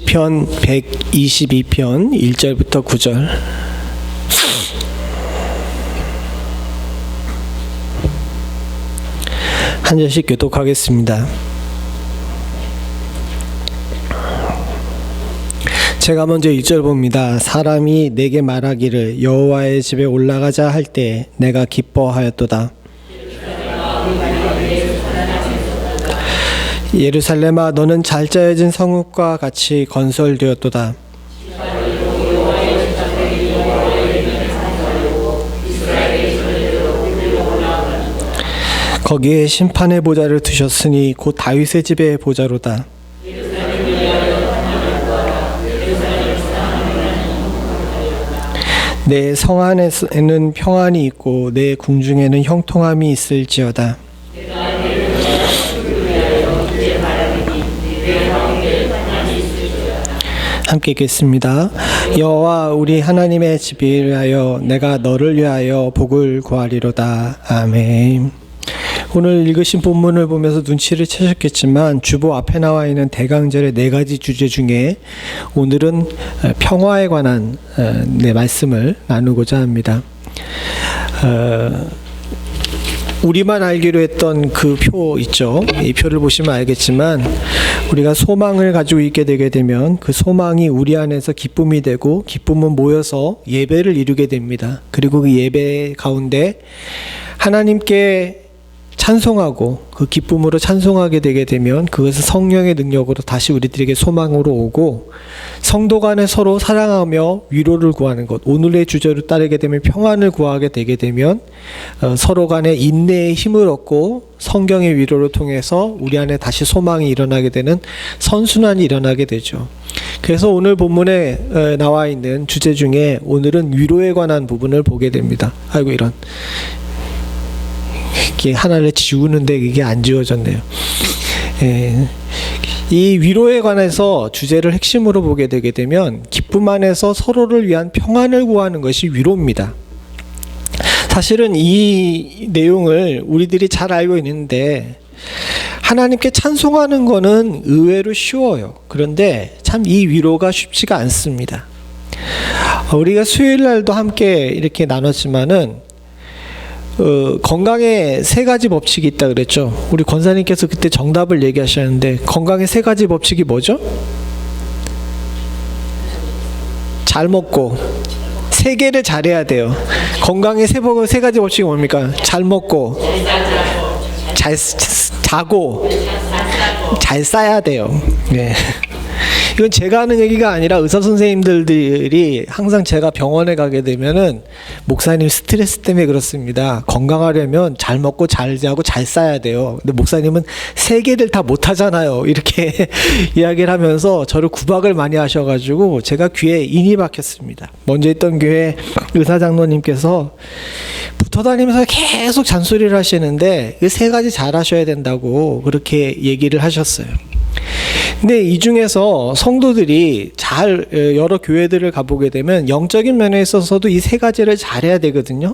편 122편 1절부터 9절. 한 절씩 교독하겠습니다. 제가 먼저 1절 봅니다. 사람이 내게 말하기를 여호와의 집에 올라가자 할 때 내가 기뻐하였도다. 예루살렘아, 너는 잘 짜여진 성읍과 같이 건설되었도다. 거기에 심판의 보좌를 두셨으니 곧 다윗의 집의 보좌로다. 내 성 안에는 평안이 있고 내 궁중에는 형통함이 있을지어다. 함께 읽겠습니다. 여호와 우리 하나님의 집을 위하여 내가 너를 위하여 복을 구하리로다. 아멘. 오늘 읽으신 본문을 보면서 눈치를 채셨겠지만 주보 앞에 나와 있는 대강절의 4가지 주제 중에 오늘은 평화에 관한 말씀을 나누고자 합니다. 우리만 알기로 했던 그 표 있죠. 이 표를 보시면 알겠지만 우리가 소망을 가지고 있게 되게 되면 그 소망이 우리 안에서 기쁨이 되고 기쁨은 모여서 예배를 이루게 됩니다. 그리고 그 예배 가운데 하나님께 찬송하고 그 기쁨으로 찬송하게 되게 되면 그것은 성령의 능력으로 다시 우리들에게 소망으로 오고 성도 간에 서로 사랑하며 위로를 구하는 것, 오늘의 주제로 따르게 되면 평안을 구하게 되게 되면 서로 간에 인내의 힘을 얻고 성경의 위로를 통해서 우리 안에 다시 소망이 일어나게 되는 선순환이 일어나게 되죠. 그래서 오늘 본문에 나와 있는 주제 중에 오늘은 위로에 관한 부분을 보게 됩니다. 아이고 이런, 이게 하나를 지우는데 이게 안 지워졌네요. 이 위로에 관해서 주제를 핵심으로 보게 되게 되면 기쁨 안에서 서로를 위한 평안을 구하는 것이 위로입니다. 사실은 이 내용을 우리들이 잘 알고 있는데 하나님께 찬송하는 거는 의외로 쉬워요. 그런데 참 이 위로가 쉽지가 않습니다. 우리가 수요일 날도 함께 이렇게 나눴지만은 건강에 3가지 법칙이 있다 그랬죠. 우리 권사님께서 그때 정답을 얘기하셨는데 건강의 3가지 법칙이 뭐죠? 잘 먹고 3개를 잘해야 돼요. 건강의 3가지 법칙이 뭡니까? 잘 먹고 잘 자고 잘 싸야 돼요. 네. 이건 제가 하는 얘기가 아니라 의사 선생님들이 항상 제가 병원에 가게 되면은 목사님 스트레스 때문에 그렇습니다. 건강하려면 잘 먹고 잘 자고 잘 싸야 돼요. 근데 목사님은 3개를 다 못하잖아요. 이렇게 이야기를 하면서 저를 구박을 많이 하셔가지고 제가 귀에 인이 박혔습니다. 먼저 있던 교회 의사 장로님께서 붙어 다니면서 계속 잔소리를 하시는데 이 3가지 잘 하셔야 된다고 그렇게 얘기를 하셨어요. 근데 이 중에서 성도들이 잘 여러 교회들을 가보게 되면 영적인 면에 있어서도 이 3가지를 잘해야 되거든요.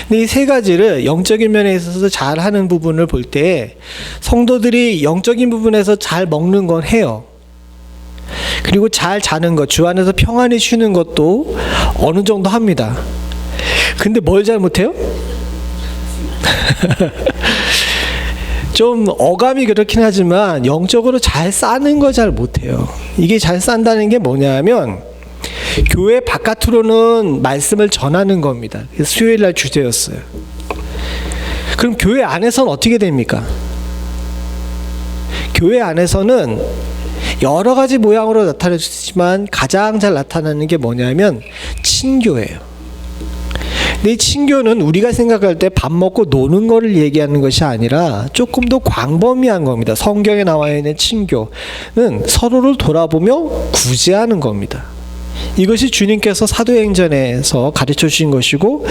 근데 이 3가지를 영적인 면에 있어서 잘하는 부분을 볼 때 성도들이 영적인 부분에서 잘 먹는 건 해요. 그리고 잘 자는 것, 주 안에서 평안히 쉬는 것도 어느 정도 합니다. 근데 뭘 잘 못해요? 좀 어감이 그렇긴 하지만 영적으로 잘 싸는 거 잘 못해요. 이게 잘 싼다는 게 뭐냐면 교회 바깥으로는 말씀을 전하는 겁니다. 그래서 수요일 날 주제였어요. 그럼 교회 안에서는 어떻게 됩니까? 교회 안에서는 여러 가지 모양으로 나타나지만 가장 잘 나타나는 게 뭐냐면 친교예요. 근데 이 친교는 우리가 생각할 때 밥 먹고 노는 거를 얘기하는 것이 아니라 조금 더 광범위한 겁니다. 성경에 나와 있는 친교는 서로를 돌아보며 구제하는 겁니다. 이것이 주님께서 사도행전에서 가르쳐 주신 것이고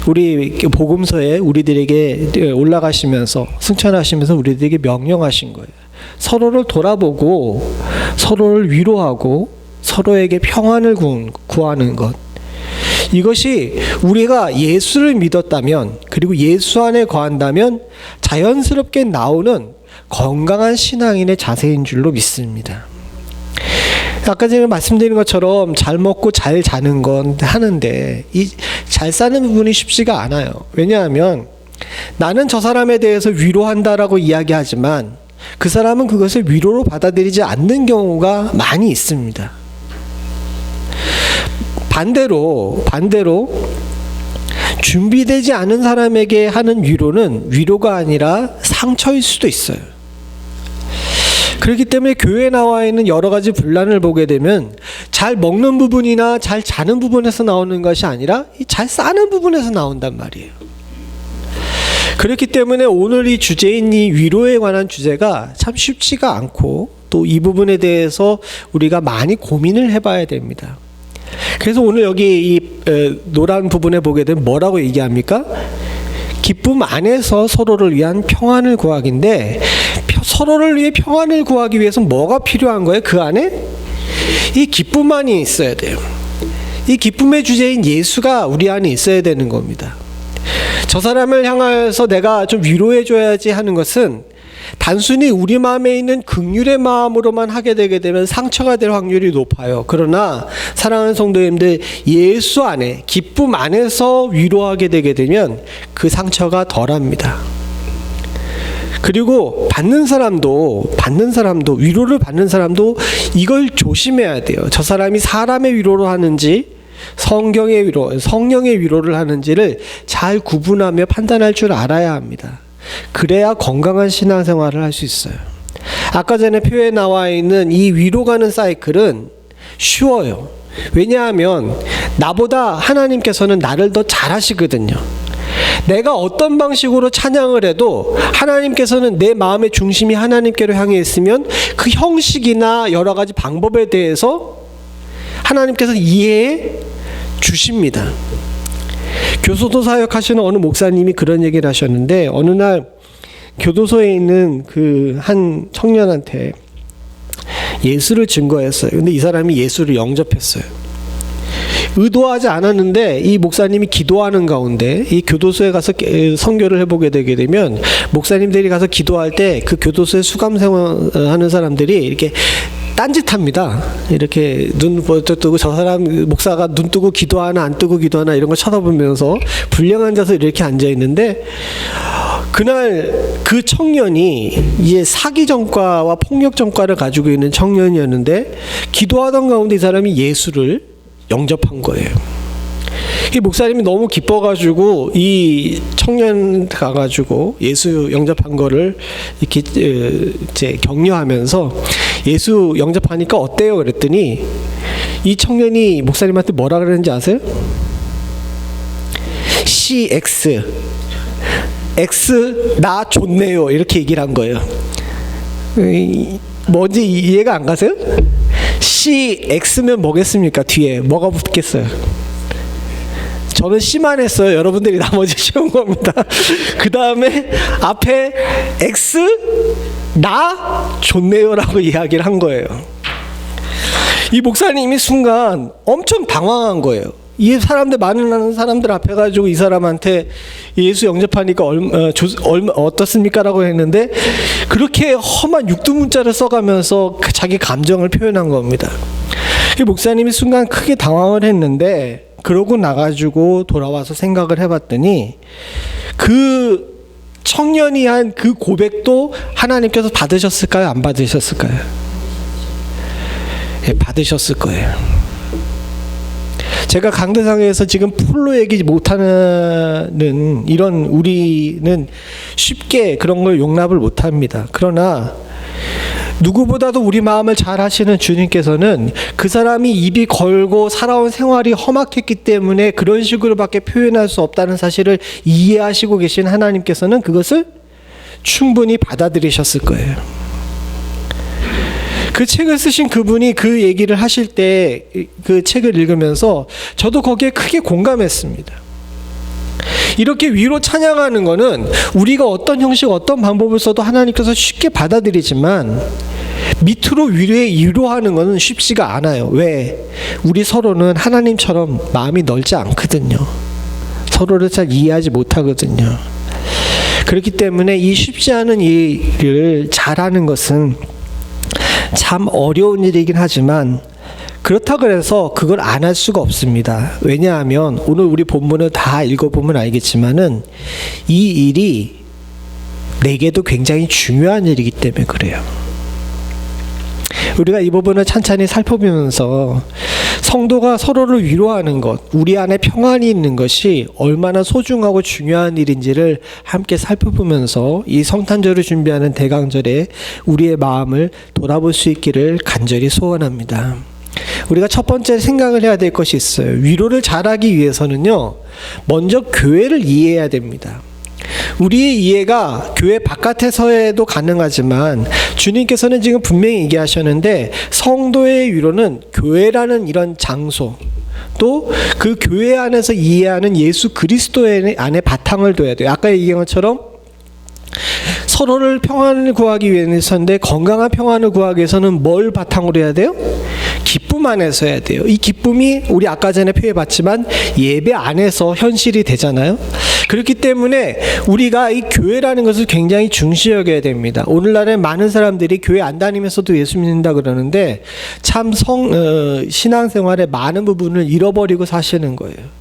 우리 복음서에 우리들에게 올라가시면서 승천하시면서 우리들에게 명령하신 거예요. 서로를 돌아보고 서로를 위로하고 서로에게 평안을 구하는 것. 이것이 우리가 예수를 믿었다면 그리고 예수 안에 거한다면 자연스럽게 나오는 건강한 신앙인의 자세인 줄로 믿습니다. 아까 전에 말씀드린 것처럼 잘 먹고 잘 자는 건 하는데 이 잘 사는 부분이 쉽지가 않아요. 왜냐하면 나는 저 사람에 대해서 위로한다라고 이야기하지만 그 사람은 그것을 위로로 받아들이지 않는 경우가 많이 있습니다. 반대로 준비되지 않은 사람에게 하는 위로는 위로가 아니라 상처일 수도 있어요. 그렇기 때문에 교회에 나와 있는 여러 가지 분란을 보게 되면 잘 먹는 부분이나 잘 자는 부분에서 나오는 것이 아니라 잘 싸는 부분에서 나온단 말이에요. 그렇기 때문에 오늘 이 주제인 이 위로에 관한 주제가 참 쉽지가 않고 또 이 부분에 대해서 우리가 많이 고민을 해봐야 됩니다. 그래서 오늘 여기 이 노란 부분에 보게 되면 뭐라고 얘기합니까? 기쁨 안에서 서로를 위한 평안을 구하기인데 서로를 위해 평안을 구하기 위해서 뭐가 필요한 거예요? 그 안에 이 기쁨만이 있어야 돼요. 이 기쁨의 주제인 예수가 우리 안에 있어야 되는 겁니다. 저 사람을 향해서 내가 좀 위로해 줘야지 하는 것은 단순히 우리 마음에 있는 긍휼의 마음으로만 하게 되게 되면 상처가 될 확률이 높아요. 그러나 사랑하는 성도님들, 예수 안에 기쁨 안에서 위로하게 되게 되면 그 상처가 덜합니다. 그리고 받는 사람도 위로를 받는 사람도 이걸 조심해야 돼요. 저 사람이 사람의 위로를 하는지 성경의 위로, 성령의 위로를 하는지를 잘 구분하며 판단할 줄 알아야 합니다. 그래야 건강한 신앙생활을 할 수 있어요. 아까 전에 표에 나와 있는 이 위로 가는 사이클은 쉬워요. 왜냐하면 나보다 하나님께서는 나를 더 잘하시거든요. 내가 어떤 방식으로 찬양을 해도 하나님께서는 내 마음의 중심이 하나님께로 향해 있으면 그 형식이나 여러 가지 방법에 대해서 하나님께서 이해해 주십니다. 교도소 사역하시는 어느 목사님이 그런 얘기를 하셨는데 어느 날 교도소에 있는 그 한 청년한테 예수를 증거했어요. 근데 이 사람이 예수를 영접했어요. 의도하지 않았는데 이 목사님이 기도하는 가운데 이 교도소에 가서 선교를 해보게 되게 되면 목사님들이 가서 기도할 때 그 교도소에 수감 생활하는 사람들이 이렇게 딴짓합니다. 이렇게 눈 뜨고 저 사람 목사가 눈 뜨고 기도하나 안 뜨고 기도하나 이런 걸 쳐다보면서 불량 앉아서 이렇게 앉아 있는데 그날 그 청년이 이제 사기 전과와 폭력 전과를 가지고 있는 청년이었는데 기도하던 가운데 이 사람이 예수를 영접한 거예요. 이 목사님이 너무 기뻐가지고 이 청년 가가지고 예수 영접한 거를 이렇게 이제 격려하면서 예수 영접하니까 어때요? 그랬더니 이 청년이 목사님한테 뭐라 그랬는지 아세요? CX X 나 좋네요 이렇게 얘기를 한 거예요. 뭔지 이해가 안 가세요? CX면 뭐겠습니까? 뒤에 뭐가 붙겠어요? 저는 C만 했어요. 여러분들이 나머지 쉬운 겁니다. 그 다음에 앞에 X 나 좋네요라고 이야기를 한 거예요. 이 목사님이 순간 엄청 당황한 거예요. 이 사람들 많은 사람들 앞에 가지고 이 사람한테 예수 영접하니까 어떻습니까? 라고 했는데 그렇게 험한 육두문자를 써가면서 자기 감정을 표현한 겁니다. 이 목사님이 순간 크게 당황을 했는데 그러고 나가지고 돌아와서 생각을 해봤더니 그 청년이 한 그 고백도 하나님께서 받으셨을까요? 안 받으셨을까요? 예, 받으셨을 거예요. 제가 강대상에서 지금 풀로 얘기 못하는 이런 우리는 쉽게 그런 걸 용납을 못합니다. 그러나 누구보다도 우리 마음을 잘 하시는 주님께서는 그 사람이 입이 걸고 살아온 생활이 험악했기 때문에 그런 식으로밖에 표현할 수 없다는 사실을 이해하시고 계신 하나님께서는 그것을 충분히 받아들이셨을 거예요. 그 책을 쓰신 그분이 그 얘기를 하실 때 그 책을 읽으면서 저도 거기에 크게 공감했습니다. 이렇게 위로 찬양하는 거는 우리가 어떤 형식, 어떤 방법을 써도 하나님께서 쉽게 받아들이지만 밑으로 위로하는 것은 쉽지가 않아요. 왜? 우리 서로는 하나님처럼 마음이 넓지 않거든요. 서로를 잘 이해하지 못하거든요. 그렇기 때문에 이 쉽지 않은 일을 잘하는 것은 참 어려운 일이긴 하지만 그렇다 그래서 그걸 안 할 수가 없습니다. 왜냐하면 오늘 우리 본문을 다 읽어보면 알겠지만은 이 일이 내게도 굉장히 중요한 일이기 때문에 그래요. 우리가 이 부분을 찬찬히 살펴보면서 성도가 서로를 위로하는 것, 우리 안에 평안이 있는 것이 얼마나 소중하고 중요한 일인지를 함께 살펴보면서 이 성탄절을 준비하는 대강절에 우리의 마음을 돌아볼 수 있기를 간절히 소원합니다. 우리가 첫 번째 생각을 해야 될 것이 있어요. 위로를 잘하기 위해서는요, 먼저 교회를 이해해야 됩니다. 우리의 이해가 교회 바깥에서도 가능하지만 주님께서는 지금 분명히 얘기하셨는데 성도의 위로는 교회라는 이런 장소 또 그 교회 안에서 이해하는 예수 그리스도 안에 바탕을 둬야 돼요. 아까 얘기한 것처럼 서로를 평안을 구하기 위해서인데 건강한 평안을 구하기 위해서는 뭘 바탕으로 해야 돼요? 기쁨 안에서 해야 돼요. 이 기쁨이 우리 아까 전에 표현해봤지만 예배 안에서 현실이 되잖아요. 그렇기 때문에 우리가 이 교회라는 것을 굉장히 중시 여겨야 됩니다. 오늘날에 많은 사람들이 교회 안 다니면서도 예수 믿는다 그러는데 참 신앙생활의 많은 부분을 잃어버리고 사시는 거예요.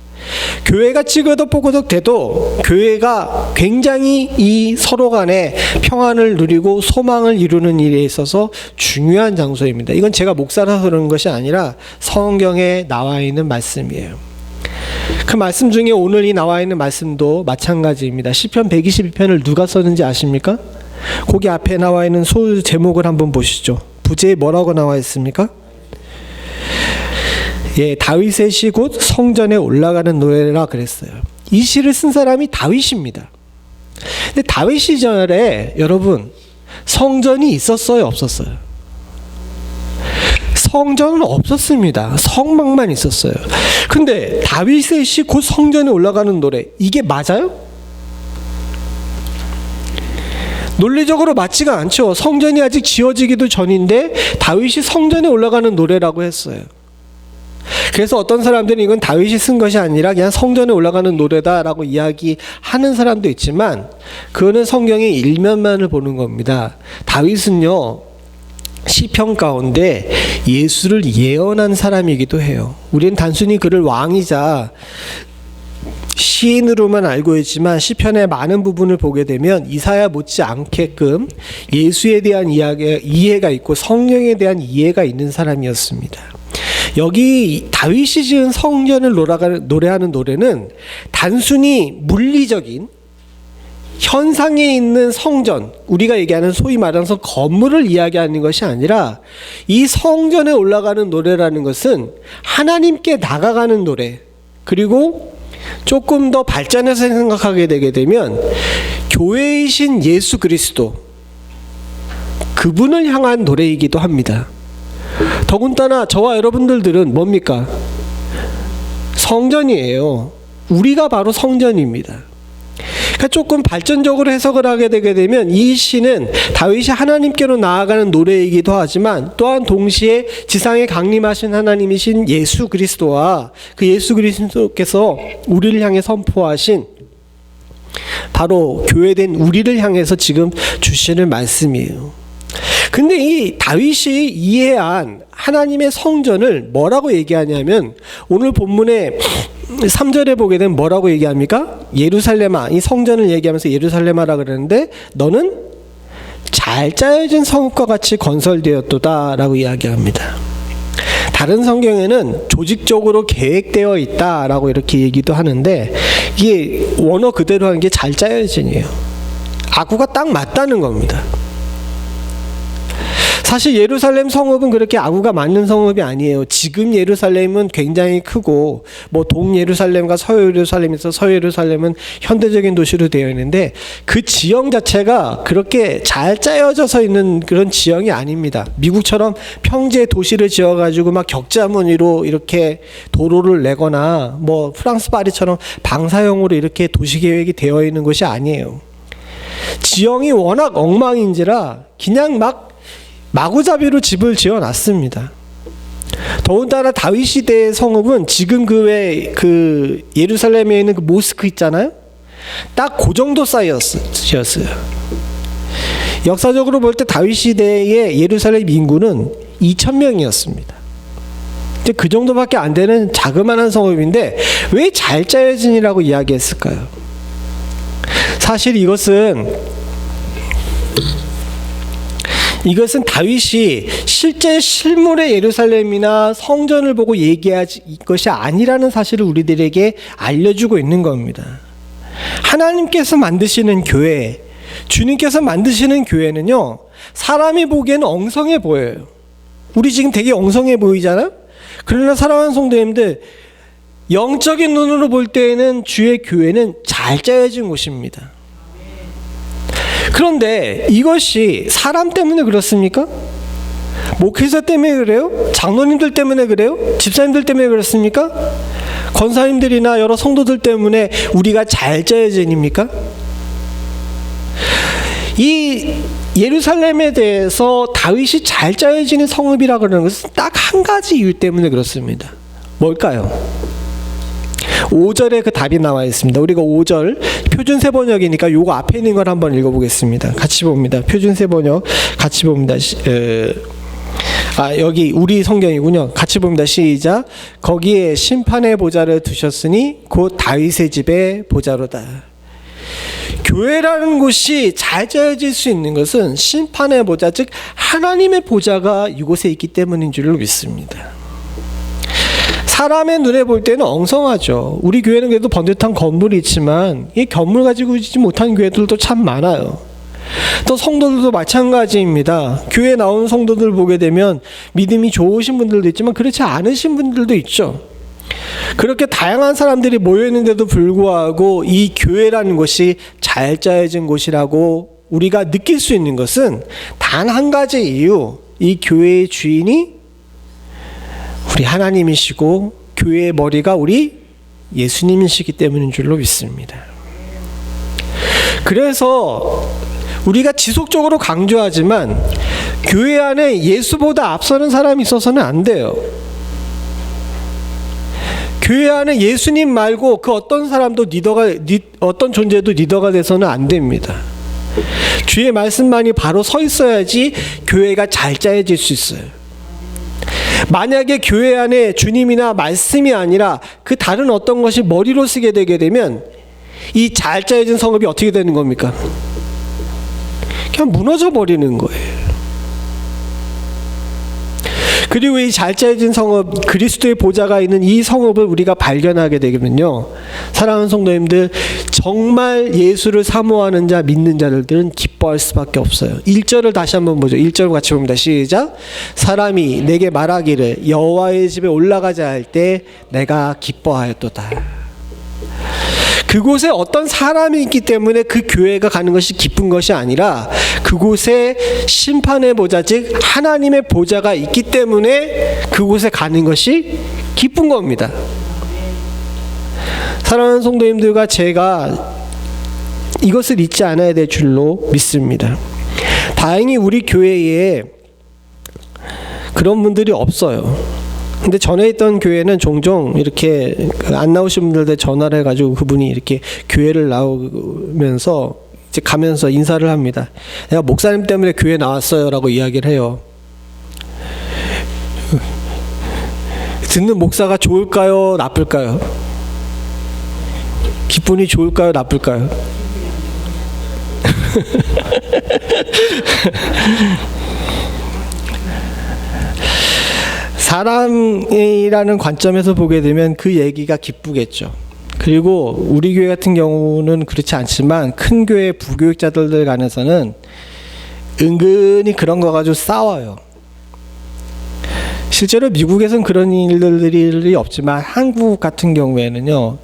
교회가 찌그덕 돼도 교회가 굉장히 이 서로 간에 평안을 누리고 소망을 이루는 일에 있어서 중요한 장소입니다. 이건 제가 목사라서 그러는 것이 아니라 성경에 나와 있는 말씀이에요. 그 말씀 중에 오늘 이 나와 있는 말씀도 마찬가지입니다. 시편 122편을 누가 썼는지 아십니까? 거기 앞에 나와 있는 소 제목을 한번 보시죠. 부제에 뭐라고 나와 있습니까? 예, 다윗의 시 곧 성전에 올라가는 노래라 그랬어요. 이 시를 쓴 사람이 다윗입니다. 근데 다윗 시절에 여러분 성전이 있었어요, 없었어요? 성전은 없었습니다. 성막만 있었어요. 근데 다윗의 시 곧 성전에 올라가는 노래, 이게 맞아요? 논리적으로 맞지가 않죠. 성전이 아직 지어지기도 전인데 다윗이 성전에 올라가는 노래라고 했어요. 그래서 어떤 사람들은 이건 다윗이 쓴 것이 아니라 그냥 성전에 올라가는 노래다라고 이야기하는 사람도 있지만 그거는 성경의 일면만을 보는 겁니다. 다윗은요, 시편 가운데 예수를 예언한 사람이기도 해요. 우리는 단순히 그를 왕이자 시인으로만 알고 있지만 시편의 많은 부분을 보게 되면 이사야 못지않게끔 예수에 대한 이해가 있고 성령에 대한 이해가 있는 사람이었습니다. 여기 다윗이 지은 성전을 노래하는 노래는 단순히 물리적인 현상에 있는 성전, 우리가 얘기하는 소위 말해서 건물을 이야기하는 것이 아니라 이 성전에 올라가는 노래라는 것은 하나님께 나아가는 노래, 그리고 조금 더 발전해서 생각하게 되게 되면 교회이신 예수 그리스도, 그분을 향한 노래이기도 합니다. 더군다나 저와 여러분들은 뭡니까? 성전이에요. 우리가 바로 성전입니다. 그러니까 조금 발전적으로 해석을 하게 되게 되면 이 시는 다윗이 하나님께로 나아가는 노래이기도 하지만 또한 동시에 지상에 강림하신 하나님이신 예수 그리스도와 그 예수 그리스도께서 우리를 향해 선포하신 바로 교회된 우리를 향해서 지금 주시는 말씀이에요. 근데 이 다윗이 이해한 하나님의 성전을 뭐라고 얘기하냐면 오늘 본문에 3절에 보게 되면 뭐라고 얘기합니까? 예루살렘아, 이 성전을 얘기하면서 예루살렘아라 그러는데 너는 잘 짜여진 성읍과 같이 건설되었도다 라고 이야기합니다. 다른 성경에는 조직적으로 계획되어 있다 라고 이렇게 얘기도 하는데 이게 원어 그대로 하는 게 잘 짜여진이에요. 아구가 딱 맞다는 겁니다. 사실 예루살렘 성읍은 그렇게 아구가 맞는 성읍이 아니에요. 지금 예루살렘은 굉장히 크고 뭐 동예루살렘과 서예루살렘에서 서예루살렘은 현대적인 도시로 되어 있는데 그 지형 자체가 그렇게 잘 짜여져서 있는 그런 지형이 아닙니다. 미국처럼 평지에 도시를 지어가지고 막 격자무늬로 이렇게 도로를 내거나 뭐 프랑스 파리처럼 방사형으로 이렇게 도시 계획이 되어 있는 것이 아니에요. 지형이 워낙 엉망인지라 그냥 막 마구잡이로 집을 지어놨습니다. 더군다나 다윗 시대의 성읍은 지금 그 예루살렘에 있는 그 모스크 있잖아요. 딱 그 정도 사이즈였어요. 역사적으로 볼 때 다윗 시대의 예루살렘 인구는 2,000명이었습니다. 이제 그 정도밖에 안 되는 자그마한 성읍인데 왜 잘 짜여진이라고 이야기했을까요? 사실 이것은 다윗이 실제 실물의 예루살렘이나 성전을 보고 얘기할 것이 아니라는 사실을 우리들에게 알려주고 있는 겁니다. 하나님께서 만드시는 교회, 주님께서 만드시는 교회는요, 사람이 보기에는 엉성해 보여요. 우리 지금 되게 엉성해 보이잖아요? 그러나 사랑하는 성도님들, 영적인 눈으로 볼 때에는 주의 교회는 잘 짜여진 곳입니다. 그런데 이것이 사람 때문에 그렇습니까? 목회자 때문에 그래요? 장로님들 때문에 그래요? 집사님들 때문에 그렇습니까? 권사님들이나 여러 성도들 때문에 우리가 잘 짜여진입니까? 이 예루살렘에 대해서 다윗이 잘 짜여지는 성읍이라 그러는 것은 딱 한 가지 이유 때문에 그렇습니다. 뭘까요? 5절에 그 답이 나와 있습니다. 우리가 5절 표준 세번역이니까 요거 앞에 있는 걸 한번 읽어보겠습니다. 같이 봅니다. 표준 세번역 같이 봅니다. 여기 우리 성경이군요. 같이 봅니다. 시작. 거기에 심판의 보좌를 두셨으니 곧 다윗의 집의 보좌로다. 교회라는 곳이 잘 짜여질 수 있는 것은 심판의 보좌, 즉 하나님의 보좌가 이곳에 있기 때문인 줄을 믿습니다. 사람의 눈에 볼 때는 엉성하죠. 우리 교회는 그래도 번듯한 건물이 있지만 이 건물 가지고 있지 못한 교회들도 참 많아요. 또 성도들도 마찬가지입니다. 교회에 나오는 성도들 보게 되면 믿음이 좋으신 분들도 있지만 그렇지 않으신 분들도 있죠. 그렇게 다양한 사람들이 모여있는데도 불구하고 이 교회라는 곳이 잘 짜여진 곳이라고 우리가 느낄 수 있는 것은 단 한 가지 이유, 이 교회의 주인이 우리 하나님이시고 교회의 머리가 우리 예수님이시기 때문인 줄로 믿습니다. 그래서 우리가 지속적으로 강조하지만 교회 안에 예수보다 앞서는 사람이 있어서는 안 돼요. 교회 안에 예수님 말고 그 어떤 사람도 어떤 존재도 리더가 돼서는 안 됩니다. 주의 말씀만이 바로 서 있어야지 교회가 잘 짜여질 수 있어요. 만약에 교회 안에 주님이나 말씀이 아니라 그 다른 어떤 것이 머리로 쓰게 되게 되면 이 잘 짜여진 성읍이 어떻게 되는 겁니까? 그냥 무너져 버리는 거예요. 그리고 이 잘 짜여진 성읍, 그리스도의 보좌가 있는 이 성읍을 우리가 발견하게 되면요, 사랑하는 성도님들, 정말 예수를 사모하는 자, 믿는 자들은 기뻐할 수밖에 없어요. 1절을 다시 한번 보죠. 1절 같이 봅니다. 시작. 사람이 내게 말하기를 여호와의 집에 올라가자 할 때 내가 기뻐하였도다. 그곳에 어떤 사람이 있기 때문에 그 교회가 가는 것이 기쁜 것이 아니라 그곳에 심판의 보좌, 즉 하나님의 보좌가 있기 때문에 그곳에 가는 것이 기쁜 겁니다. 사랑하는 성도님들과 제가 이것을 잊지 않아야 될 줄로 믿습니다. 다행히 우리 교회에 그런 분들이 없어요. 근데 전에 있던 교회는 종종 이렇게 안 나오신 분들한테 전화를 해가지고 그분이 이렇게 교회를 나오면서 이제 가면서 인사를 합니다. 내가 목사님 때문에 교회 나왔어요 라고 이야기를 해요. 듣는 목사가 좋을까요? 나쁠까요? 기분이 좋을까요? 나쁠까요? 사람이라는 관점에서 보게 되면 그 얘기가 기쁘겠죠. 그리고 우리 교회 같은 경우는 그렇지 않지만 큰 교회 부교육자들 간에서는 은근히 그런 거 가지고 싸워요. 실제로 미국에서는 그런 일들이 없지만 한국 같은 경우에는요,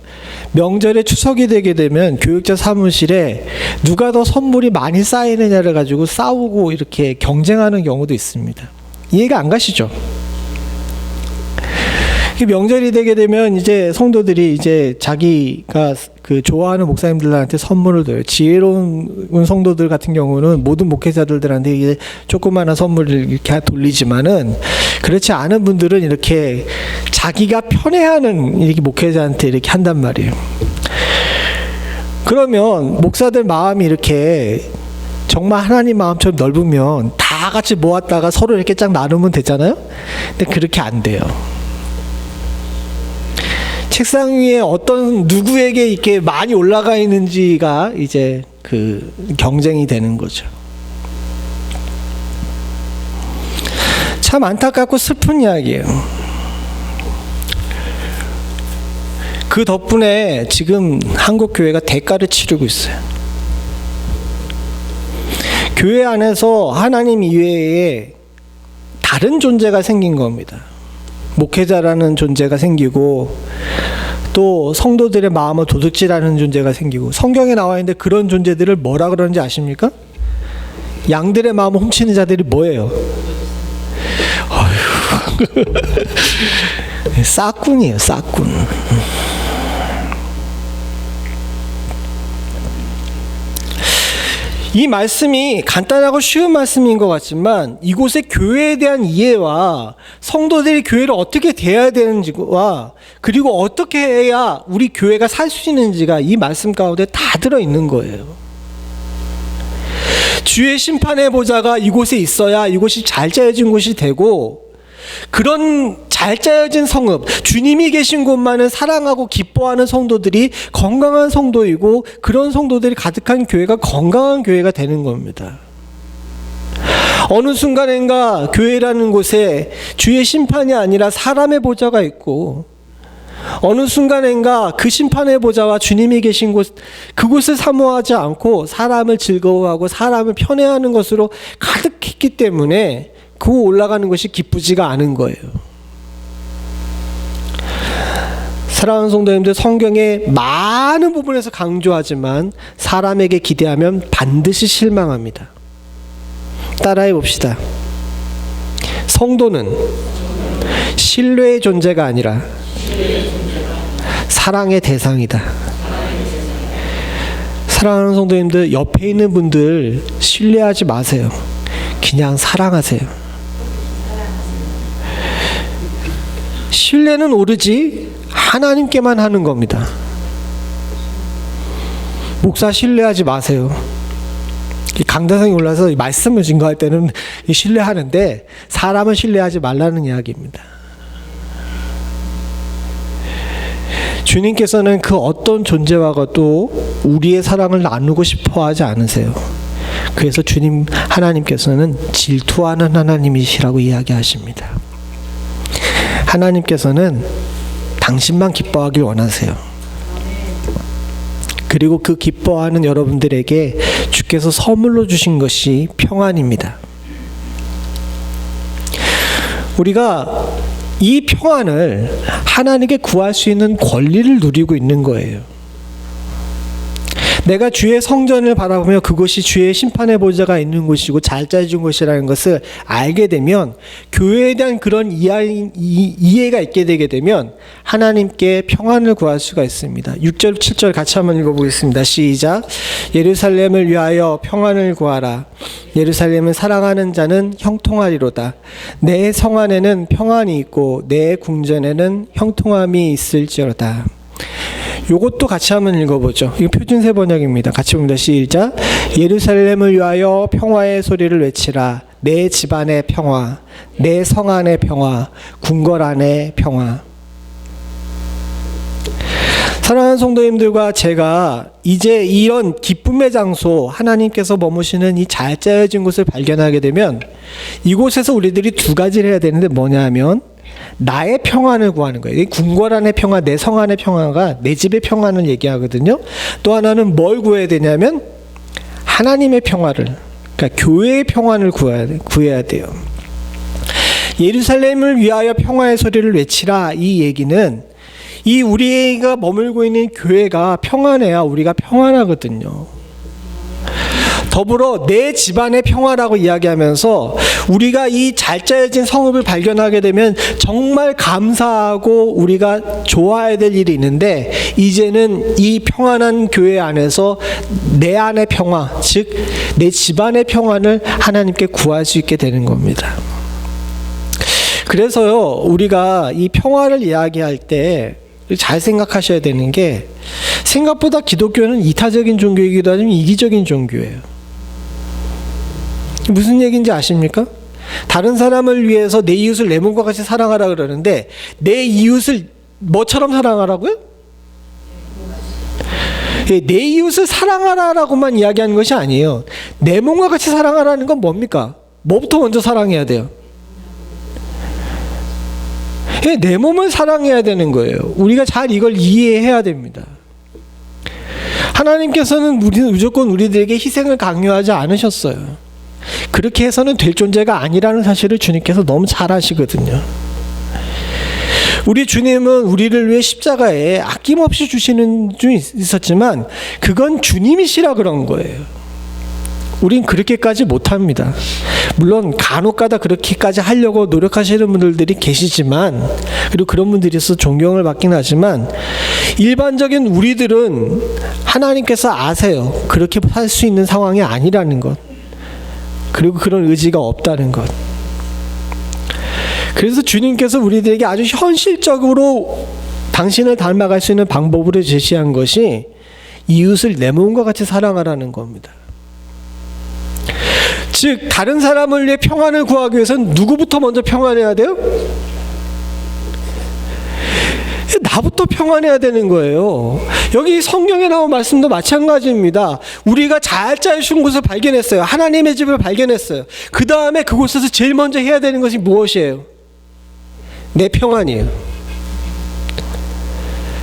명절에 추석이 되게 되면 교육자 사무실에 누가 더 선물이 많이 쌓이느냐를 가지고 싸우고 이렇게 경쟁하는 경우도 있습니다. 이해가 안 가시죠? 명절이 되게 되면 이제 성도들이 이제 자기가 그 좋아하는 목사님들한테 선물을 줘요. 지혜로운 성도들 같은 경우는 모든 목회자들한테 이제 조그마한 선물을 이렇게 돌리지만은, 그렇지 않은 분들은 이렇게 자기가 편애하는 이렇게 목회자한테 이렇게 한단 말이에요. 그러면 목사들 마음이 이렇게 정말 하나님 마음처럼 넓으면 다 같이 모았다가 서로 이렇게 쫙 나누면 되잖아요. 근데 그렇게 안 돼요. 책상 위에 어떤 누구에게 이렇게 많이 올라가 있는지가 이제 그 경쟁이 되는 거죠. 참 안타깝고 슬픈 이야기예요. 그 덕분에 지금 한국 교회가 대가를 치르고 있어요. 교회 안에서 하나님 이외에 다른 존재가 생긴 겁니다. 목회자라는 존재가 생기고 또 성도들의 마음을 도둑질하는 존재가 생기고, 성경에 나와 있는데 그런 존재들을 뭐라 그러는지 아십니까? 양들의 마음을 훔치는 자들이 뭐예요? 싹군이에요, 싹군. 이 말씀이 간단하고 쉬운 말씀인 것 같지만 이곳의 교회에 대한 이해와 성도들이 교회를 어떻게 대해야 되는지와 그리고 어떻게 해야 우리 교회가 살 수 있는지가 이 말씀 가운데 다 들어있는 거예요. 주의 심판의 보좌가 이곳에 있어야 이곳이 잘 짜여진 곳이 되고, 그런 잘 짜여진 성읍, 주님이 계신 곳만을 사랑하고 기뻐하는 성도들이 건강한 성도이고, 그런 성도들이 가득한 교회가 건강한 교회가 되는 겁니다. 어느 순간인가 교회라는 곳에 주의 심판이 아니라 사람의 보좌가 있고, 어느 순간인가 그 심판의 보좌와 주님이 계신 곳, 그곳을 사모하지 않고 사람을 즐거워하고 사람을 편애하는 것으로 가득했기 때문에 그 올라가는 것이 기쁘지가 않은 거예요. 사랑하는 성도님들, 성경의 많은 부분에서 강조하지만 사람에게 기대하면 반드시 실망합니다. 따라해 봅시다. 성도는 신뢰의 존재가 아니라 사랑의 대상이다. 사랑하는 성도님들, 옆에 있는 분들 신뢰하지 마세요. 그냥 사랑하세요. 신뢰는 오로지 하나님께만 하는 겁니다. 목사 신뢰하지 마세요. 강대상이 올라서 말씀을 증거할 때는 신뢰하는데 사람은 신뢰하지 말라는 이야기입니다. 주님께서는 그 어떤 존재와도 우리의 사랑을 나누고 싶어 하지 않으세요. 그래서 주님 하나님께서는 질투하는 하나님이시라고 이야기하십니다. 하나님께서는 당신만 기뻐하길 원하세요. 그리고 그 기뻐하는 여러분들에게 주께서 선물로 주신 것이 평안입니다. 우리가 이 평안을 하나님께 구할 수 있는 권리를 누리고 있는 거예요. 내가 주의 성전을 바라보며 그곳이 주의 심판의 보좌가 있는 곳이고 잘 짜여진 곳이라는 것을 알게 되면, 교회에 대한 그런 이해가 있게 되게 되면 하나님께 평안을 구할 수가 있습니다. 6절 7절 같이 한번 읽어보겠습니다. 시작. 예루살렘을 위하여 평안을 구하라. 예루살렘을 사랑하는 자는 형통하리로다. 내 성 안에는 평안이 있고 내 궁전에는 형통함이 있을지어다. 요것도 같이 한번 읽어보죠. 이거 표준세 번역입니다. 같이 봅니다. 시작. 예루살렘을 위하여 평화의 소리를 외치라. 내 집안의 평화, 내 성 안의 평화, 궁궐 안의 평화. 사랑하는 성도님들과 제가 이제 이런 기쁨의 장소, 하나님께서 머무시는 이 잘 짜여진 곳을 발견하게 되면 이곳에서 우리들이 두 가지를 해야 되는데 뭐냐 하면 나의 평안을 구하는 거예요. 이 궁궐 안의 평화, 내 성 안의 평화가 내 집의 평안을 얘기하거든요. 또 하나는 뭘 구해야 되냐면 하나님의 평화를, 그러니까 교회의 평안을 구해야 돼요. 예루살렘을 위하여 평화의 소리를 외치라, 이 얘기는 이 우리가 머물고 있는 교회가 평안해야 우리가 평안하거든요. 더불어 내 집안의 평화라고 이야기하면서 우리가 이 잘 짜여진 성읍을 발견하게 되면 정말 감사하고 우리가 좋아해야 될 일이 있는데, 이제는 이 평안한 교회 안에서 내 안의 평화, 즉 내 집안의 평안을 하나님께 구할 수 있게 되는 겁니다. 그래서요, 우리가 이 평화를 이야기할 때 잘 생각하셔야 되는 게, 생각보다 기독교는 이타적인 종교이기도 하지만 이기적인 종교예요. 무슨 얘기인지 아십니까? 다른 사람을 위해서 내 이웃을 내 몸과 같이 사랑하라 그러는데 내 이웃을 뭐처럼 사랑하라고요? 예, 내 이웃을 사랑하라라고만 이야기하는 것이 아니에요. 내 몸과 같이 사랑하라는 건 뭡니까? 뭐부터 먼저 사랑해야 돼요? 예, 내 몸을 사랑해야 되는 거예요. 우리가 잘 이걸 이해해야 됩니다. 하나님께서는 무조건 우리들에게 희생을 강요하지 않으셨어요. 그렇게 해서는 될 존재가 아니라는 사실을 주님께서 너무 잘 아시거든요. 우리 주님은 우리를 위해 십자가에 아낌없이 주시는 줄 있었지만 그건 주님이시라 그런 거예요. 우린 그렇게까지 못합니다. 물론 간혹가다 그렇게까지 하려고 노력하시는 분들이 계시지만, 그리고 그런 분들이 있어서 존경을 받긴 하지만, 일반적인 우리들은 하나님께서 아세요. 그렇게 살 수 있는 상황이 아니라는 것, 그리고 그런 의지가 없다는 것. 그래서 주님께서 우리들에게 아주 현실적으로 당신을 닮아갈 수 있는 방법으로 제시한 것이 이웃을 내 몸과 같이 사랑하라는 겁니다. 즉 다른 사람을 위해 평안을 구하기 위해서는 누구부터 먼저 평안해야 돼요? 나부터 평안해야 되는 거예요. 여기 성경에 나온 말씀도 마찬가지입니다. 우리가 잘 짜여준 곳을 발견했어요. 하나님의 집을 발견했어요. 그 다음에 그곳에서 제일 먼저 해야 되는 것이 무엇이에요? 내 평안이에요.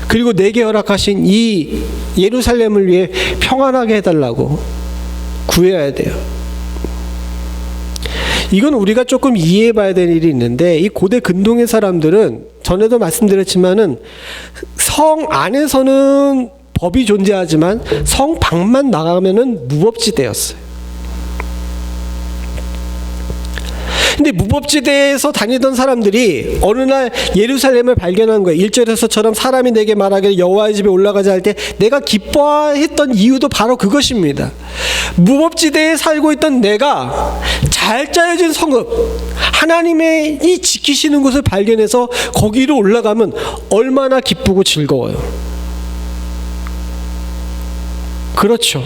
그리고 내게 허락하신 이 예루살렘을 위해 평안하게 해달라고 구해야 돼요. 이건 우리가 조금 이해해봐야 될 일이 있는데, 이 고대 근동의 사람들은 전에도 말씀드렸지만은 성 안에서는 법이 존재하지만 성 밖만 나가면은 무법지대였어요. 근데 무법지대에서 다니던 사람들이 어느 날 예루살렘을 발견한 거예요. 1절에서처럼 사람이 내게 말하기를 여호와의 집에 올라가자 할 때 내가 기뻐했던 이유도 바로 그것입니다. 무법지대에 살고 있던 내가 잘 짜여진 성읍, 하나님의 이 지키시는 곳을 발견해서 거기로 올라가면 얼마나 기쁘고 즐거워요. 그렇죠.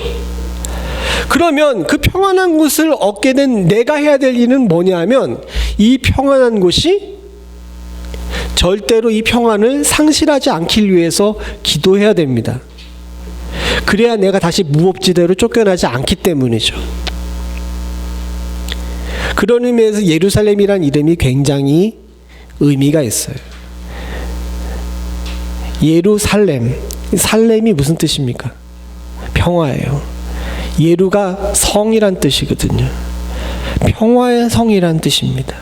그러면 그 평안한 곳을 얻게 된 내가 해야 될 일은 뭐냐면, 이 평안한 곳이 절대로 이 평안을 상실하지 않기 위해서 기도해야 됩니다. 그래야 내가 다시 무법지대로 쫓겨나지 않기 때문이죠. 그런 의미에서 예루살렘이란 이름이 굉장히 의미가 있어요. 예루살렘, 살렘이 무슨 뜻입니까? 평화예요. 예루가 성이란 뜻이거든요. 평화의 성이란 뜻입니다.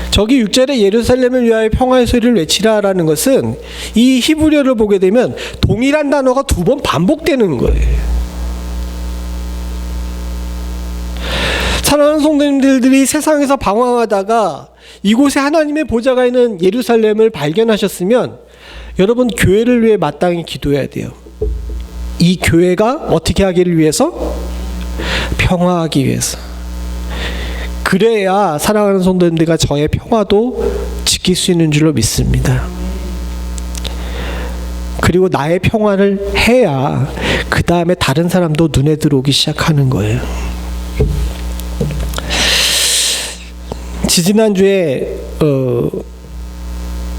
저기 6절에 예루살렘을 위하여 평화의 소리를 외치라라는 것은 이 히브리어를 보게 되면 동일한 단어가 2번 반복되는 거예요. 사랑하는 성도님들이 세상에서 방황하다가 이곳에 하나님의 보좌가 있는 예루살렘을 발견하셨으면 여러분 교회를 위해 마땅히 기도해야 돼요. 이 교회가 어떻게 하기를 위해서? 평화하기 위해서. 그래야 사랑하는 성도님들과 저의 평화도 지킬 수 있는 줄로 믿습니다. 그리고 나의 평화를 해야 그 다음에 다른 사람도 눈에 들어오기 시작하는 거예요. 지지난주에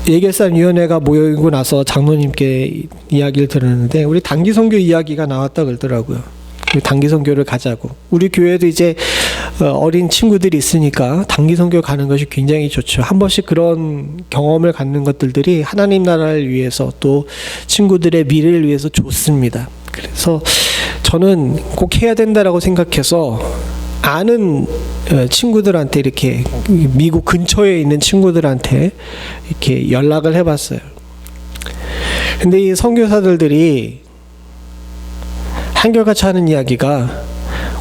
예결산위원회가 모이고 나서 장로님께 이야기를 들었는데 우리 단기 선교 이야기가 나왔다 그러더라고요. 단기 선교를 가자고. 우리 교회도 이제 어린 친구들이 있으니까 단기 선교 가는 것이 굉장히 좋죠. 한 번씩 그런 경험을 갖는 것들이 하나님 나라를 위해서 또 친구들의 미래를 위해서 좋습니다. 그래서 저는 꼭 해야 된다라고 생각해서 아는 친구들한테 이렇게 미국 근처에 있는 친구들한테 이렇게 연락을 해봤어요. 근데 이 선교사들이 한결같이 하는 이야기가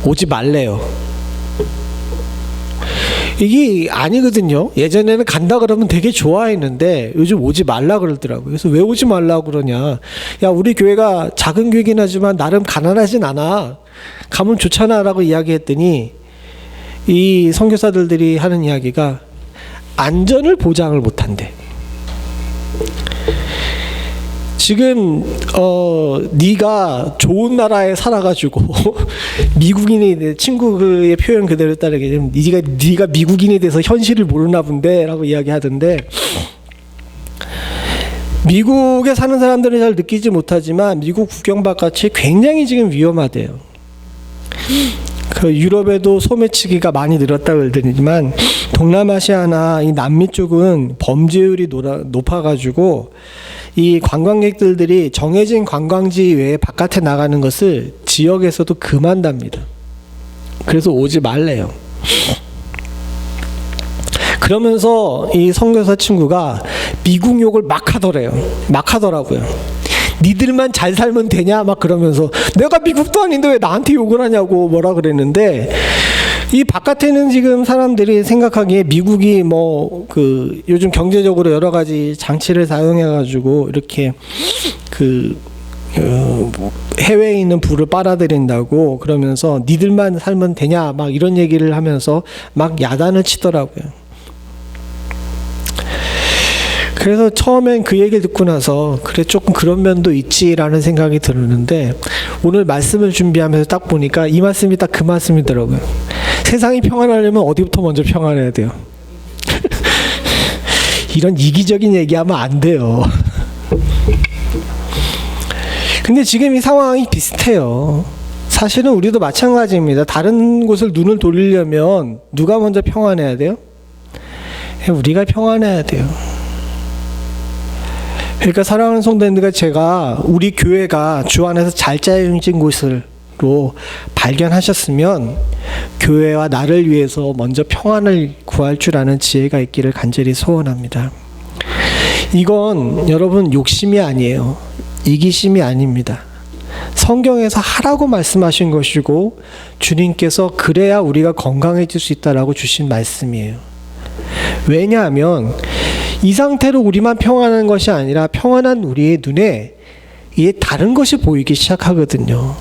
오지 말래요. 이게 아니거든요. 예전에는 간다 그러면 되게 좋아했는데 요즘 오지 말라 그러더라고요. 그래서 왜 오지 말라고 그러냐. 야, 우리 교회가 작은 교회긴 하지만 나름 가난하진 않아. 가면 좋잖아 라고 이야기했더니 이 선교사들이 하는 이야기가 안전을 보장을 못한대. 지금 네가 좋은 나라에 살아가지고 미국인이 친구의 표현 그대로 따르게 되면 네가 미국인이 돼서 현실을 모르나 본데라고 이야기하던데, 미국에 사는 사람들은 잘 느끼지 못하지만 미국 국경 바깥이 굉장히 지금 위험하대요. 그 유럽에도 소매치기가 많이 늘었다고 그러더니만 동남아시아나 이 남미 쪽은 범죄율이 높아가지고 이 관광객들이 정해진 관광지 외에 바깥에 나가는 것을 지역에서도 금한답니다. 그래서 오지 말래요. 그러면서 이 선교사 친구가 미국 욕을 막 하더라고요. 니들만 잘 살면 되냐? 막 그러면서 내가 미국도 아닌데 왜 나한테 욕을 하냐고 뭐라 그랬는데, 이 바깥에는 지금 사람들이 생각하기에 미국이 뭐 그 요즘 경제적으로 여러 가지 장치를 사용해 가지고 이렇게 그 해외에 있는 부를 빨아들인다고 그러면서 니들만 살면 되냐 막 이런 얘기를 하면서 막 야단을 치더라고요. 그래서 처음엔 그 얘기를 듣고 나서 그래 조금 그런 면도 있지라는 생각이 들었는데, 오늘 말씀을 준비하면서 딱 보니까 이 말씀이 딱 그 말씀이더라고요. 세상이 평안하려면 어디부터 먼저 평안해야 돼요? 이런 이기적인 얘기하면 안 돼요. 근데 지금 이 상황이 비슷해요. 사실은 우리도 마찬가지입니다. 다른 곳을 눈을 돌리려면 누가 먼저 평안해야 돼요? 우리가 평안해야 돼요. 그러니까 사랑하는 성도님들과 제가 우리 교회가 주 안에서 잘 짜여진 곳으로 발견하셨으면 교회와 나를 위해서 먼저 평안을 구할 줄 아는 지혜가 있기를 간절히 소원합니다. 이건 여러분 욕심이 아니에요. 이기심이 아닙니다. 성경에서 하라고 말씀하신 것이고 주님께서 그래야 우리가 건강해질 수 있다라고 주신 말씀이에요. 왜냐하면 이 상태로 우리만 평안한 것이 아니라 평안한 우리의 눈에 이게 다른 것이 보이기 시작하거든요.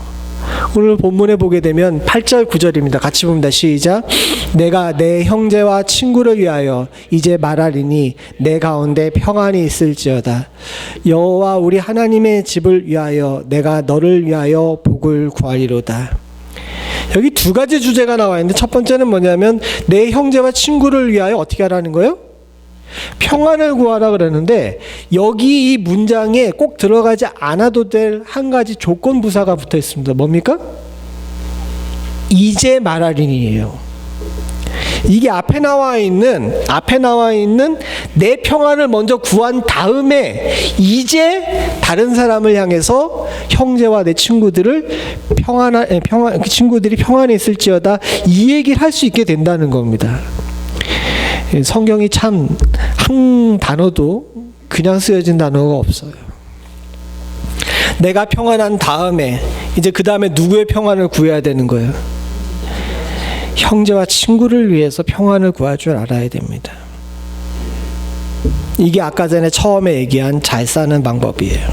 오늘 본문에 보게 되면 8절 9절입니다. 같이 봅니다. 시작. 내가 내 형제와 친구를 위하여 이제 말하리니 내 가운데 평안이 있을지어다. 여호와 우리 하나님의 집을 위하여 내가 너를 위하여 복을 구하리로다. 여기 두 가지 주제가 나와 있는데, 첫 번째는 뭐냐면 내 형제와 친구를 위하여 어떻게 하라는 거예요? 평안을 구하라 그러는데, 여기 이 문장에 꼭 들어가지 않아도 될 한 가지 조건 부사가 붙어 있습니다. 뭡니까? 이제 말하리니예요. 이게 앞에 나와 있는 내 평안을 먼저 구한 다음에 이제 다른 사람을 향해서 형제와 내 친구들을 그 친구들이 평안히 있을지어다 이 얘기를 할 수 있게 된다는 겁니다. 성경이 참 한 단어도 그냥 쓰여진 단어가 없어요. 내가 평안한 다음에 이제 그 다음에 누구의 평안을 구해야 되는 거예요? 형제와 친구를 위해서 평안을 구할 줄 알아야 됩니다. 이게 아까 전에 처음에 얘기한 잘 사는 방법이에요.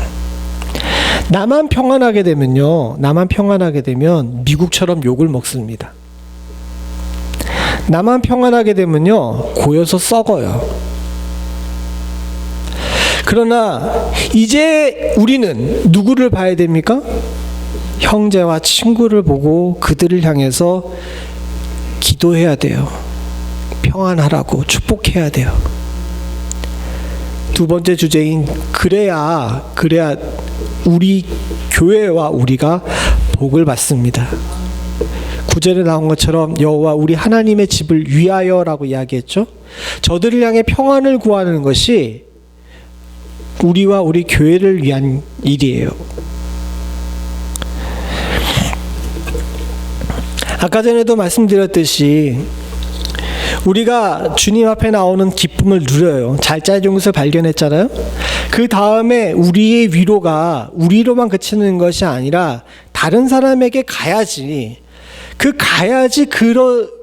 나만 평안하게 되면 미국처럼 욕을 먹습니다. 나만 평안하게 되면요 고여서 썩어요. 그러나 이제 우리는 누구를 봐야 됩니까? 형제와 친구를 보고 그들을 향해서 기도해야 돼요. 평안하라고 축복해야 돼요. 두 번째 주제인 그래야 우리 교회와 우리가 복을 받습니다. 9절에 나온 것처럼 여호와 우리 하나님의 집을 위하여라고 이야기했죠. 저들을 향해 평안을 구하는 것이 우리와 우리 교회를 위한 일이에요. 아까 전에도 말씀드렸듯이 우리가 주님 앞에 나오는 기쁨을 누려요. 잘 짜여진 것을 발견했잖아요. 그 다음에 우리의 위로가 우리로만 그치는 것이 아니라 다른 사람에게 가야지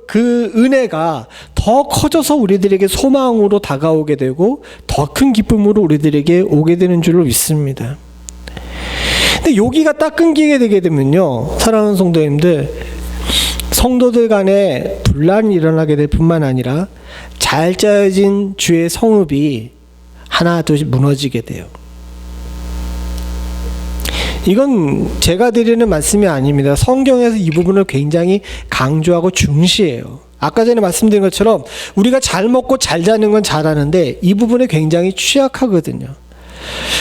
그 은혜가 더 커져서 우리들에게 소망으로 다가오게 되고 더 큰 기쁨으로 우리들에게 오게 되는 줄로 믿습니다. 근데 여기가 딱 끊기게 되게 되면요, 사랑하는 성도들 간에 분란이 일어나게 될 뿐만 아니라 잘 짜여진 주의 성읍이 하나 둘씩 무너지게 돼요. 이건 제가 드리는 말씀이 아닙니다. 성경에서 이 부분을 굉장히 강조하고 중시해요. 아까 전에 말씀드린 것처럼 우리가 잘 먹고 잘 자는 건 잘하는데 이 부분에 굉장히 취약하거든요.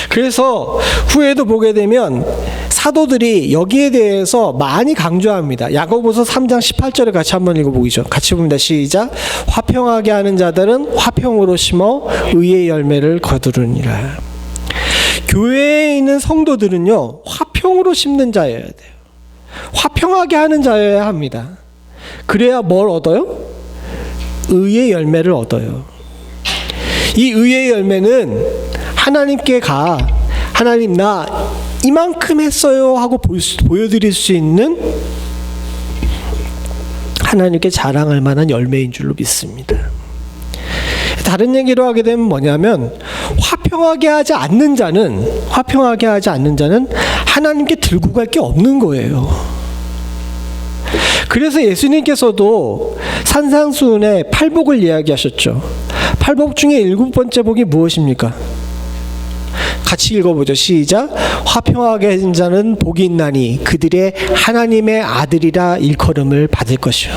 그래서 후에도 보게 되면 사도들이 여기에 대해서 많이 강조합니다. 야고보서 3장 18절을 같이 한번 읽어보시죠. 같이 봅니다. 시작. 화평하게 하는 자들은 화평으로 심어 의의 열매를 거두느니라. 교회에 있는 성도들은요, 화평으로 심는 자여야 돼요. 화평하게 하는 자여야 합니다. 그래야 뭘 얻어요? 의의 열매를 얻어요. 이 의의 열매는 하나님께 하나님 나 이만큼 했어요 하고 보여드릴 수 있는 하나님께 자랑할 만한 열매인 줄로 믿습니다. 다른 얘기로 하게 되면 뭐냐면 화평하게 하지 않는 자는 하나님께 들고 갈 게 없는 거예요. 그래서 예수님께서도 산상수훈의 팔복을 이야기하셨죠. 팔복 중에 7번째 복이 무엇입니까? 같이 읽어보죠. 시작. 화평하게 하는 자는 복이 있나니 그들의 하나님의 아들이라 일컬음을 받을 것이요.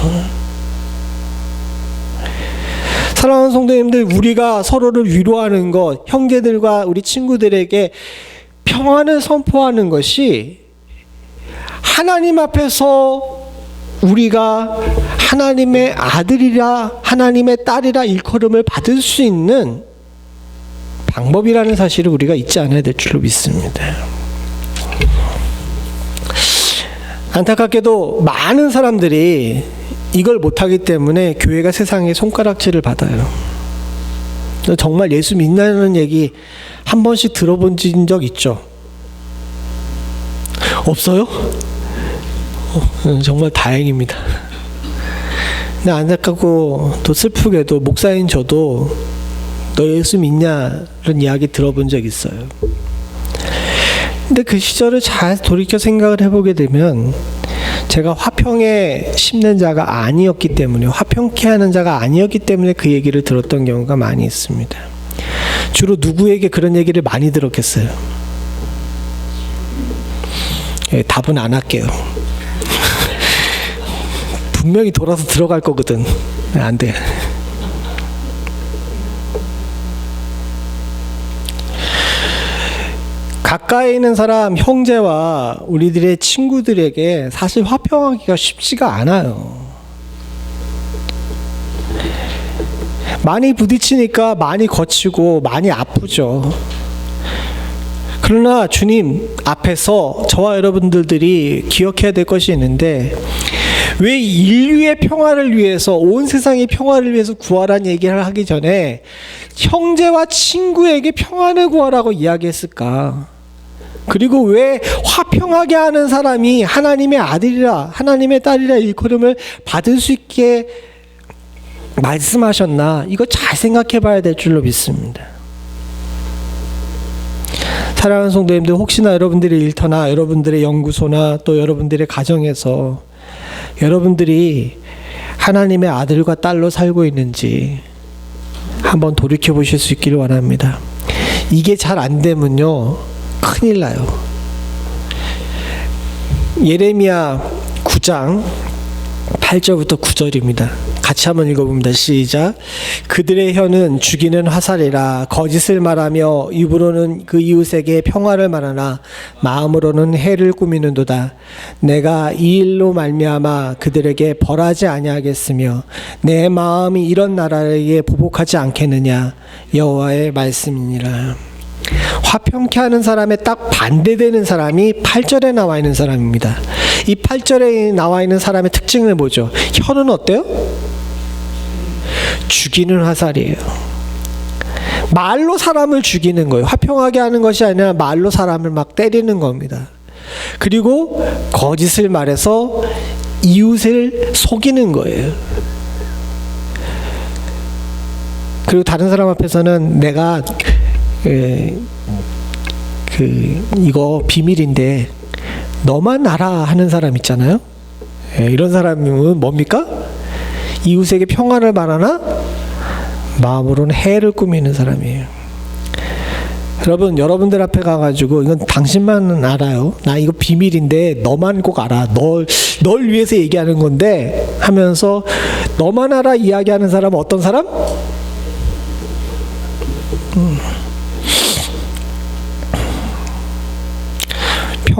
사랑하는 성도님들, 우리가 서로를 위로하는 것, 형제들과 우리 친구들에게 평안을 선포하는 것이 하나님 앞에서 우리가 하나님의 아들이라 하나님의 딸이라 일컬음을 받을 수 있는 방법이라는 사실을 우리가 잊지 않아야 될 줄로 믿습니다. 안타깝게도 많은 사람들이 이걸 못하기 때문에 교회가 세상에 손가락질을 받아요. 정말 예수 믿는다는 얘기 한 번씩 들어본 적 있죠? 없어요? 정말 다행입니다. 근데 안타깝고 또 슬프게도 목사인 저도 너 예수 믿냐는 이야기 들어본 적 있어요. 근데 그 시절을 잘 돌이켜 생각을 해보게 되면 제가 화평에 심는 자가 아니었기 때문에, 화평케 하는 자가 아니었기 때문에 그 얘기를 들었던 경우가 많이 있습니다. 주로 누구에게 그런 얘기를 많이 들었겠어요? 답은 안 할게요. 분명히 돌아서 들어갈 거거든. 안 돼. 가까이 있는 사람, 형제와 우리들의 친구들에게 사실 화평하기가 쉽지가 않아요. 많이 부딪히니까 많이 거치고 많이 아프죠. 그러나 주님 앞에서 저와 여러분들이 기억해야 될 것이 있는데, 왜 인류의 평화를 위해서, 온 세상의 평화를 위해서 구하라는 얘기를 하기 전에 형제와 친구에게 평안을 구하라고 이야기했을까? 그리고 왜 화평하게 하는 사람이 하나님의 아들이라 하나님의 딸이라 일컬음을 받을 수 있게 말씀하셨나? 이거 잘 생각해 봐야 될 줄로 믿습니다. 사랑하는 성도님들, 혹시나 여러분들의 일터나 여러분들의 연구소나 또 여러분들의 가정에서 여러분들이 하나님의 아들과 딸로 살고 있는지 한번 돌이켜 보실 수 있기를 원합니다. 이게 잘 안 되면요, 큰일 나요. 예레미야 9장 8절부터 9절입니다. 같이 한번 읽어봅니다. 시작. 그들의 혀는 죽이는 화살이라 거짓을 말하며 입으로는 그 이웃에게 평화를 말하나 마음으로는 해를 꾸미는도다. 내가 이 일로 말미암아 그들에게 벌하지 아니하겠으며 내 마음이 이런 나라에게 보복하지 않겠느냐. 여호와의 말씀이니라. 화평케 하는 사람의 딱 반대되는 사람이 8절에 나와 있는 사람입니다. 이 8절에 나와 있는 사람의 특징을 보죠. 혀는 어때요? 죽이는 화살이에요. 말로 사람을 죽이는 거예요. 화평하게 하는 것이 아니라 말로 사람을 막 때리는 겁니다. 그리고 거짓을 말해서 이웃을 속이는 거예요. 그리고 다른 사람 앞에서는 내가 이거 비밀인데 너만 알아 하는 사람 있잖아요. 이런 사람은 뭡니까? 이웃에게 평화를 말하나 마음으로는 해를 꾸미는 사람이에요. 여러분, 여러분들 앞에 가가지고 이건 당신만 알아요. 나 이거 비밀인데 너만 꼭 알아. 널 위해서 얘기하는 건데 하면서 너만 알아 이야기하는 사람은 어떤 사람?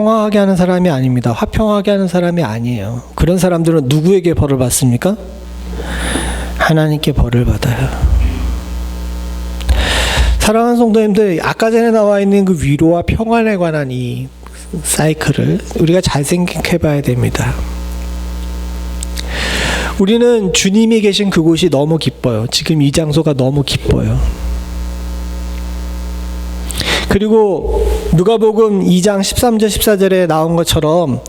평화하게 하는 사람이 아닙니다. 화평하게 하는 사람이 아니에요. 그런 사람들은 누구에게 벌을 받습니까? 하나님께 벌을 받아요. 사랑하는 성도님들, 아까 전에 나와 있는 그 위로와 평안에 관한 이 사이클을 우리가 잘 생각해 봐야 됩니다. 우리는 주님이 계신 그곳이 너무 기뻐요. 지금 이 장소가 너무 기뻐요. 그리고 누가복음 2장 13절 14절에 나온 것처럼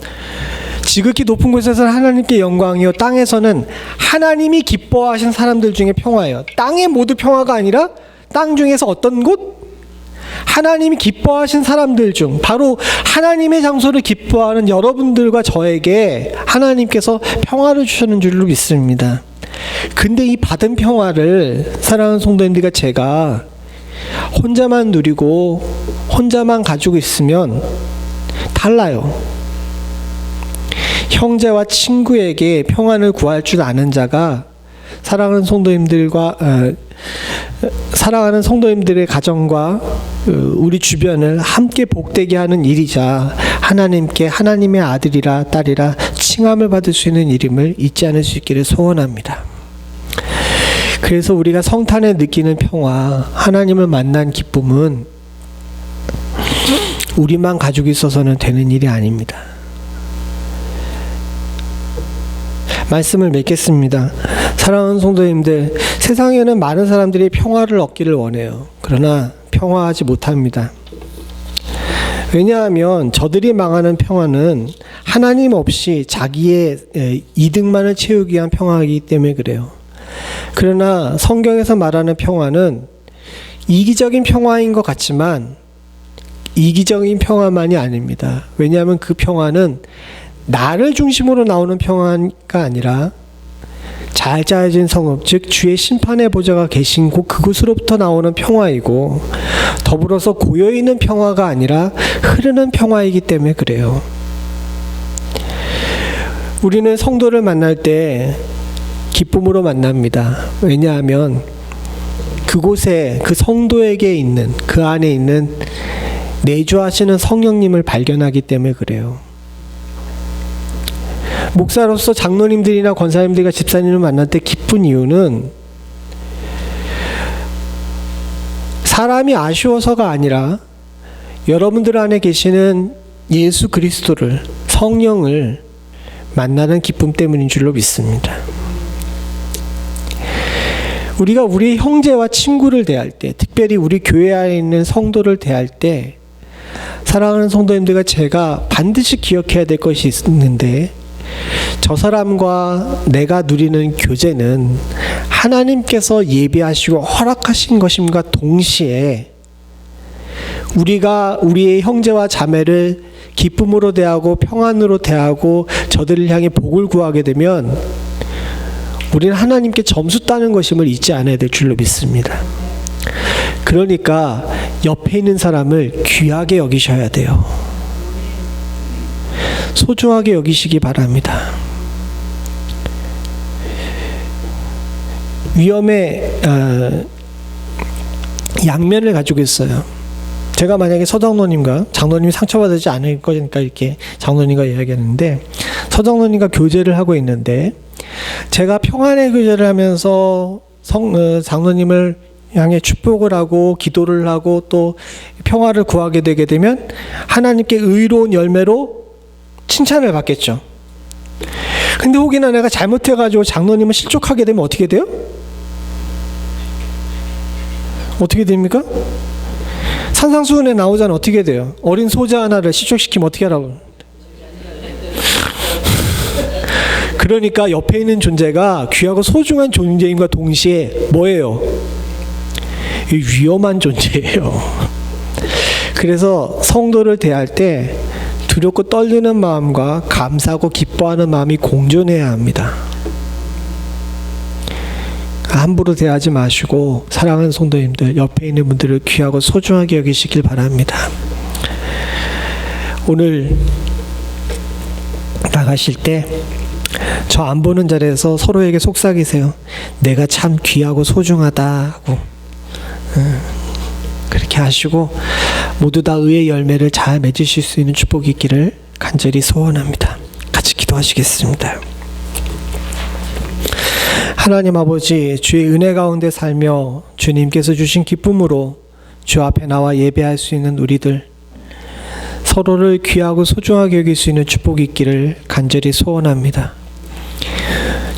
지극히 높은 곳에서는 하나님께 영광이요, 땅에서는 하나님이 기뻐하신 사람들 중에 평화예요. 땅의 모두 평화가 아니라 땅 중에서 어떤 곳? 하나님이 기뻐하신 사람들 중, 바로 하나님의 장소를 기뻐하는 여러분들과 저에게 하나님께서 평화를 주셨는 줄로 믿습니다. 근데 이 받은 평화를 사랑하는 성도님들과 제가 혼자만 누리고 혼자만 가지고 있으면 달라요. 형제와 친구에게 평안을 구할 줄 아는 자가 사랑하는 성도님들의 가정과 우리 주변을 함께 복되게 하는 일이자 하나님께 하나님의 아들이라 딸이라 칭함을 받을 수 있는 일임을 잊지 않을 수 있기를 소원합니다. 그래서 우리가 성탄에 느끼는 평화, 하나님을 만난 기쁨은 우리만 가지고 있어서는 되는 일이 아닙니다. 말씀을 맺겠습니다. 사랑하는 성도님들, 세상에는 많은 사람들이 평화를 얻기를 원해요. 그러나 평화하지 못합니다. 왜냐하면 저들이 망하는 평화는 하나님 없이 자기의 이득만을 채우기 위한 평화이기 때문에 그래요. 그러나 성경에서 말하는 평화는 이기적인 평화인 것 같지만 이기적인 평화만이 아닙니다. 왜냐하면 그 평화는 나를 중심으로 나오는 평화가 아니라 잘 짜여진 성읍, 즉 주의 심판의 보좌가 계신 곳, 그곳으로부터 나오는 평화이고, 더불어서 고여있는 평화가 아니라 흐르는 평화이기 때문에 그래요. 우리는 성도를 만날 때 기쁨으로 만납니다. 왜냐하면 그곳에, 그 성도에게 있는, 그 안에 있는 내주하시는 성령님을 발견하기 때문에 그래요. 목사로서 장로님들이나 권사님들과 집사님을 만날 때 기쁜 이유는 사람이 아쉬워서가 아니라 여러분들 안에 계시는 예수 그리스도를, 성령을 만나는 기쁨 때문인 줄로 믿습니다. 우리가 우리 형제와 친구를 대할 때, 특별히 우리 교회 안에 있는 성도를 대할 때, 사랑하는 성도님들과 제가 반드시 기억해야 될 것이 있는데, 저 사람과 내가 누리는 교제는 하나님께서 예비하시고 허락하신 것임과 동시에 우리가 우리의 형제와 자매를 기쁨으로 대하고 평안으로 대하고 저들을 향해 복을 구하게 되면 우리는 하나님께 점수 따는 것임을 잊지 않아야 될 줄로 믿습니다. 그러니까 옆에 있는 사람을 귀하게 여기셔야 돼요. 소중하게 여기시기 바랍니다. 위험의 양면을 가지고 있어요. 제가 만약에 서장로님과, 장로님이 상처받지 않을 거니까 이렇게 장로님과 이야기하는데, 서장로님과 교제를 하고 있는데 제가 평안의 교제를 하면서 장로님을 향해 축복을 하고 기도를 하고 또 평화를 구하게 되게 되면 하나님께 의로운 열매로 칭찬을 받겠죠. 근데 혹이나 내가 잘못해가지고 장로님을 실족하게 되면 어떻게 돼요? 어떻게 됩니까? 산상수훈에 나오잖아. 어떻게 돼요? 어린 소자 하나를 실족시키면 어떻게 하라고? 그러니까 옆에 있는 존재가 귀하고 소중한 존재임과 동시에 뭐예요? 위험한 존재예요. 그래서 성도를 대할 때 두렵고 떨리는 마음과 감사하고 기뻐하는 마음이 공존해야 합니다. 함부로 대하지 마시고 사랑하는 성도님들, 옆에 있는 분들을 귀하고 소중하게 여기시길 바랍니다. 오늘 나가실 때 저 안 보는 자리에서 서로에게 속삭이세요. 내가 참 귀하고 소중하다 하고 그렇게 그렇게 하시고 모두 다 의의 열매를 잘 맺으실 수 있는 축복이 있기를 간절히 소원합니다. 같이 기도하시겠습니다. 하나님 아버지, 주의 은혜 가운데 살며 주님께서 주신 기쁨으로 주 앞에 나와 예배할 수 있는 우리들, 서로를 귀하고 소중하게 여길 수 있는 축복이 있기를 간절히 소원합니다.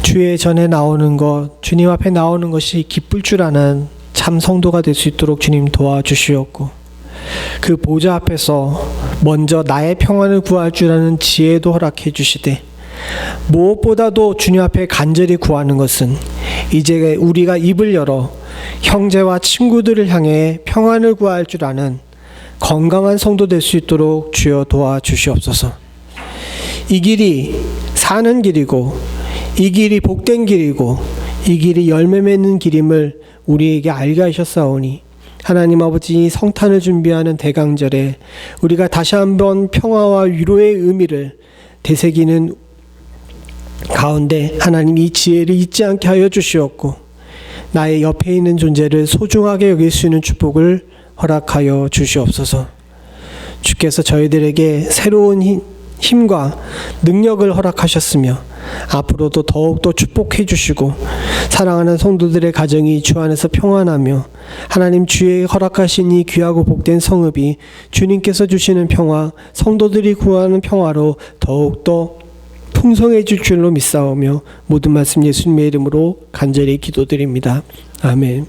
주의 전에 나오는 것, 주님 앞에 나오는 것이 기쁠 줄 아는 참 성도가 될 수 있도록 주님 도와주시옵고, 그 보좌 앞에서 먼저 나의 평안을 구할 줄 아는 지혜도 허락해 주시되, 무엇보다도 주님 앞에 간절히 구하는 것은 이제 우리가 입을 열어 형제와 친구들을 향해 평안을 구할 줄 아는 건강한 성도 될 수 있도록 주여 도와주시옵소서. 이 길이 사는 길이고, 이 길이 복된 길이고, 이 길이 열매 맺는 길임을 우리에게 알게 하셨사오니, 하나님 아버지, 성탄을 준비하는 대강절에 우리가 다시 한번 평화와 위로의 의미를 되새기는 가운데 하나님 이 지혜를 잊지 않게 하여 주시옵고, 나의 옆에 있는 존재를 소중하게 여길 수 있는 축복을 허락하여 주시옵소서. 주께서 저희들에게 새로운 힘과 능력을 허락하셨으며 앞으로도 더욱더 축복해 주시고, 사랑하는 성도들의 가정이 주 안에서 평안하며 하나님 주의 허락하신 이 귀하고 복된 성읍이 주님께서 주시는 평화, 성도들이 구하는 평화로 더욱더 풍성해질 줄로 믿사오며 모든 말씀 예수님의 이름으로 간절히 기도드립니다. 아멘.